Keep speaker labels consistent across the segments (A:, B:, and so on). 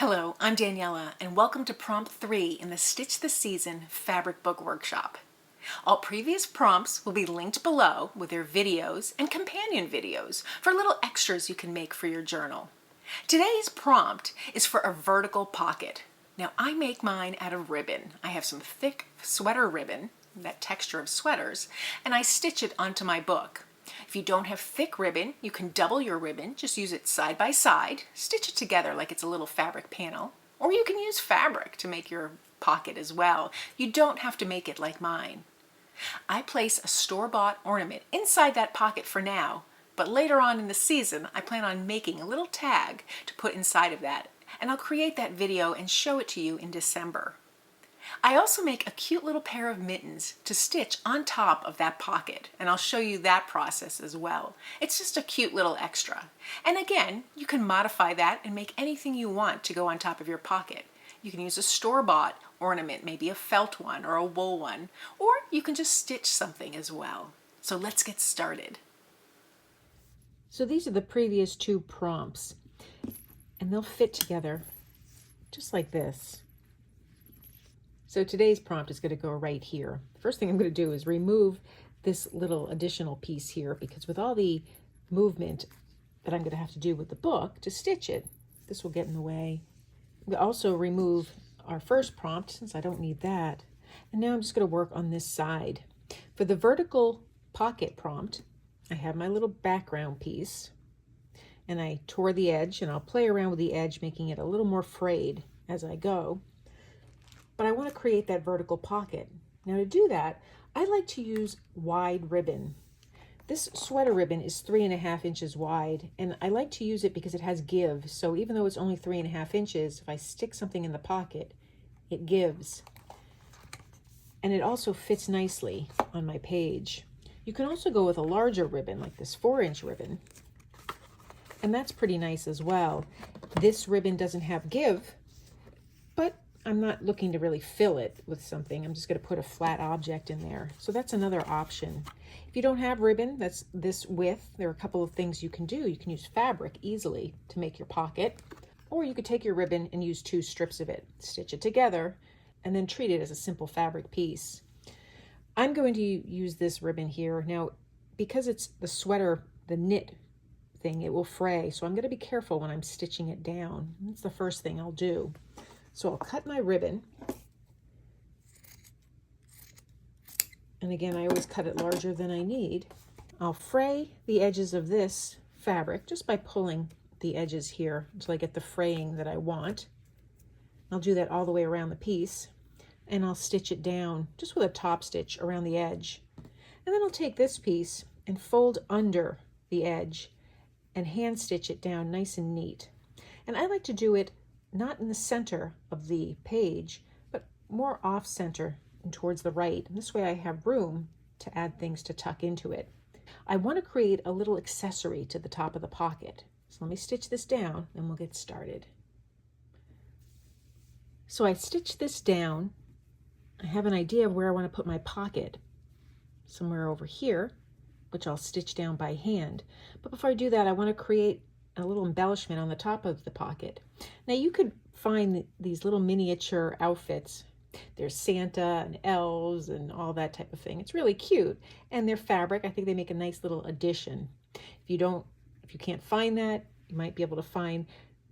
A: Hello, I'm Daniela, and welcome to Prompt 3 in the Stitch This Season Fabric Book Workshop. All previous prompts will be linked below with their videos and companion videos for little extras you can make for your journal. Today's prompt is for a vertical pocket. Now, I make mine out of ribbon. I have some thick sweater ribbon, that texture of sweaters, and I stitch it onto my book. If you don't have thick ribbon, you can double your ribbon. Just use it side by side, stitch it together like it's a little fabric panel, or you can use fabric to make your pocket as well. You don't have to make it like mine. I place a store-bought ornament inside that pocket for now, but later on in the season, I plan on making a little tag to put inside of that, and I'll create that video and show it to you in December. I also make a cute little pair of mittens to stitch on top of that pocket, and I'll show you that process as well. It's just a cute little extra. And again, you can modify that and make anything you want to go on top of your pocket. You can use a store-bought ornament, maybe a felt one or a wool one, or you can just stitch something as well. So let's get started.
B: So these are the previous two prompts, and they'll fit together just like this. So today's prompt is going to go right here. The first thing I'm going to do is remove this little additional piece here, because with all the movement that I'm going to have to do with the book to stitch it, this will get in the way. We'll also remove our first prompt since I don't need that. And now I'm just going to work on this side. For the vertical pocket prompt, I have my little background piece, and I tore the edge, and I'll play around with the edge, making it a little more frayed as I go. But I want to create that vertical pocket. Now to do that, I like to use wide ribbon. This sweater ribbon is 3.5 inches wide, and I like to use it because it has give. So even though it's only 3.5 inches, if I stick something in the pocket, it gives. And it also fits nicely on my page. You can also go with a larger ribbon, like this 4-inch ribbon, and that's pretty nice as well. This ribbon doesn't have give, but I'm not looking to really fill it with something. I'm just going to put a flat object in there. So that's another option. If you don't have ribbon that's this width, there are a couple of things you can do. You can use fabric easily to make your pocket, or you could take your ribbon and use 2 strips of it, stitch it together, and then treat it as a simple fabric piece. I'm going to use this ribbon here. Now, because it's the sweater, the knit thing, it will fray. So I'm going to be careful when I'm stitching it down. That's the first thing I'll do. So I'll cut my ribbon, and again, I always cut it larger than I need. I'll fray the edges of this fabric just by pulling the edges here until I get the fraying that I want. I'll do that all the way around the piece, and I'll stitch it down just with a top stitch around the edge. And then I'll take this piece and fold under the edge and hand stitch it down nice and neat. And I like to do it not in the center of the page, but more off center and towards the right. And this way I have room to add things to tuck into it. I want to create a little accessory to the top of the pocket. So let me stitch this down and we'll get started. So I stitch this down. I have an idea of where I want to put my pocket, somewhere over here, which I'll stitch down by hand. But before I do that, I want to create a little embellishment on the top of the pocket. Now you could find these little miniature outfits. There's Santa and elves and all that type of thing. It's really cute, and they're fabric. I think they make a nice little addition. If you can't find that, you might be able to find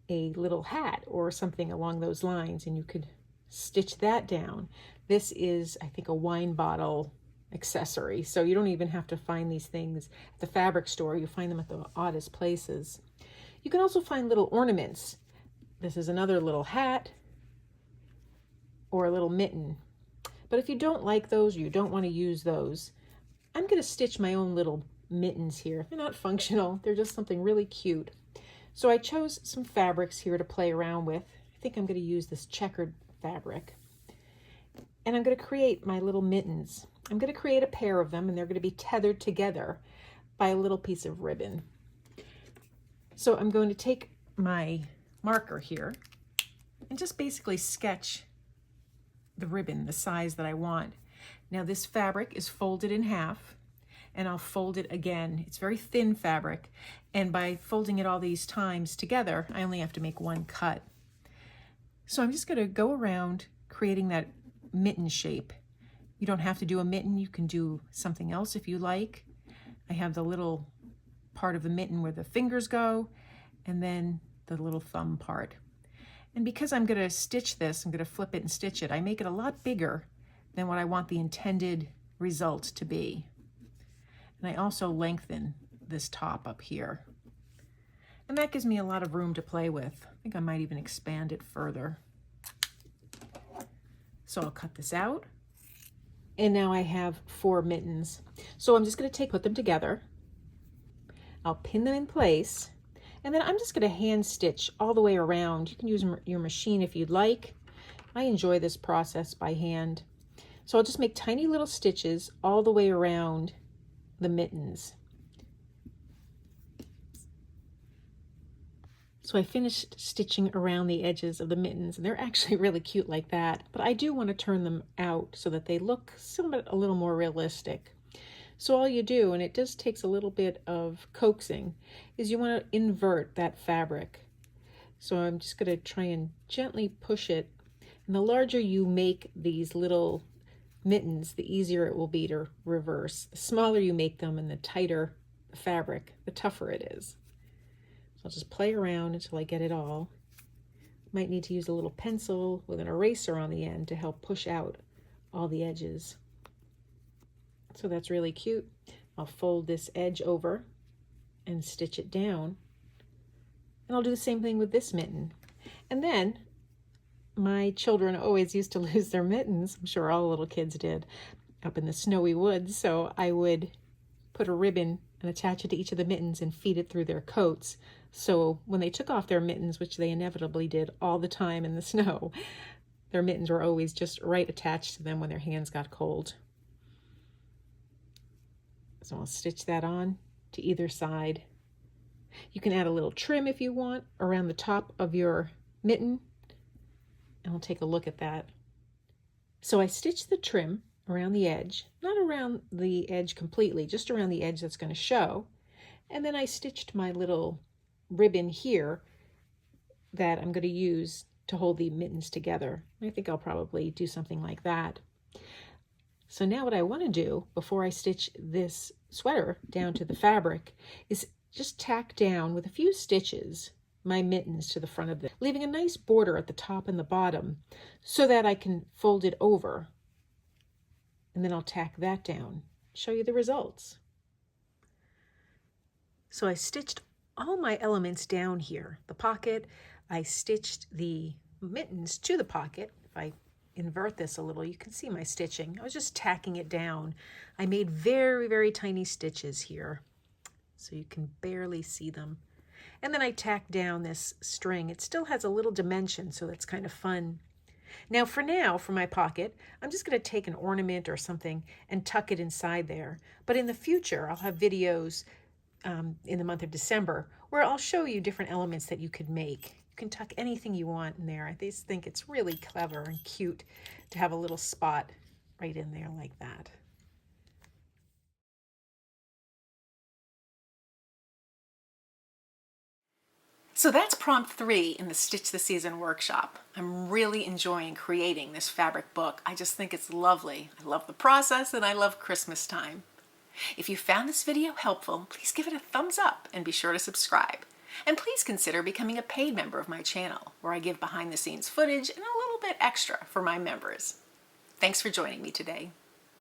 B: a little hat or something along those lines, and you could stitch that down. This is, I think, a wine bottle accessory, so you don't even have to find these things at the fabric store. You find them at the oddest places. You can also find little ornaments. This is another little hat or a little mitten. But if you don't like those, or you don't want to use those, I'm going to stitch my own little mittens here. They're not functional. They're just something really cute. So I chose some fabrics here to play around with. I think I'm going to use this checkered fabric. And I'm going to create my little mittens. I'm going to create a pair of them, and they're going to be tethered together by a little piece of ribbon. So I'm going to take my marker here and just basically sketch the ribbon the size that I want. Now this fabric is folded in half, and I'll fold it again. It's very thin fabric, and by folding it all these times together, I only have to make one cut. So I'm just going to go around creating that mitten shape. You don't have to do a mitten, you can do something else if you like. I have the little part of the mitten where the fingers go, and then the little thumb part. And because I'm going to stitch this, I'm going to flip it and stitch it, I make it a lot bigger than what I want the intended result to be. And I also lengthen this top up here. And that gives me a lot of room to play with. I think I might even expand it further. So I'll cut this out. And now I have 4 mittens. So I'm just going to put them together. I'll pin them in place. And then I'm just going to hand stitch all the way around. You can use your machine if you'd like. I enjoy this process by hand. So I'll just make tiny little stitches all the way around the mittens. So I finished stitching around the edges of the mittens, and they're actually really cute like that, but I do want to turn them out so that they look somewhat a little more realistic. So all you do, and it just takes a little bit of coaxing, is you want to invert that fabric. So I'm just going to try and gently push it, and the larger you make these little mittens, the easier it will be to reverse. The smaller you make them and the tighter the fabric, the tougher it is. I'll just play around until I get it all. Might need to use a little pencil with an eraser on the end to help push out all the edges. So that's really cute. I'll fold this edge over and stitch it down. And I'll do the same thing with this mitten. And then my children always used to lose their mittens. I'm sure all little kids did up in the snowy woods. So I would put a ribbon and attach it to each of the mittens and feed it through their coats. So when they took off their mittens, which they inevitably did all the time in the snow, their mittens were always just right attached to them when their hands got cold. So I'll stitch that on to either side. You can add a little trim if you want around the top of your mitten, and we'll take a look at that. So I stitched the trim around the edge, not around the edge completely, just around the edge that's going to show. And then I stitched my little ribbon here that I'm going to use to hold the mittens together. I think I'll probably do something like that. So now what I want to do before I stitch this sweater down to the fabric is just tack down with a few stitches my mittens to the front of it, leaving a nice border at the top and the bottom so that I can fold it over. And then I'll tack that down, show you the results. So I stitched all my elements down here. The pocket, I stitched the mittens to the pocket. If I invert this a little, you can see my stitching. I was just tacking it down. I made very, very tiny stitches here, so you can barely see them. And then I tacked down this string. It still has a little dimension, so that's kind of fun. Now, for my pocket, I'm just going to take an ornament or something and tuck it inside there. But in the future, I'll have videos in the month of December where I'll show you different elements that you could make. You can tuck anything you want in there. I just think it's really clever and cute to have a little spot right in there like that.
A: So that's prompt 3 in the Stitch the Season workshop. I'm really enjoying creating this fabric book. I just think it's lovely. I love the process and I love Christmas time. If you found this video helpful, please give it a thumbs up and be sure to subscribe. And please consider becoming a paid member of my channel, where I give behind the scenes footage and a little bit extra for my members. Thanks for joining me today.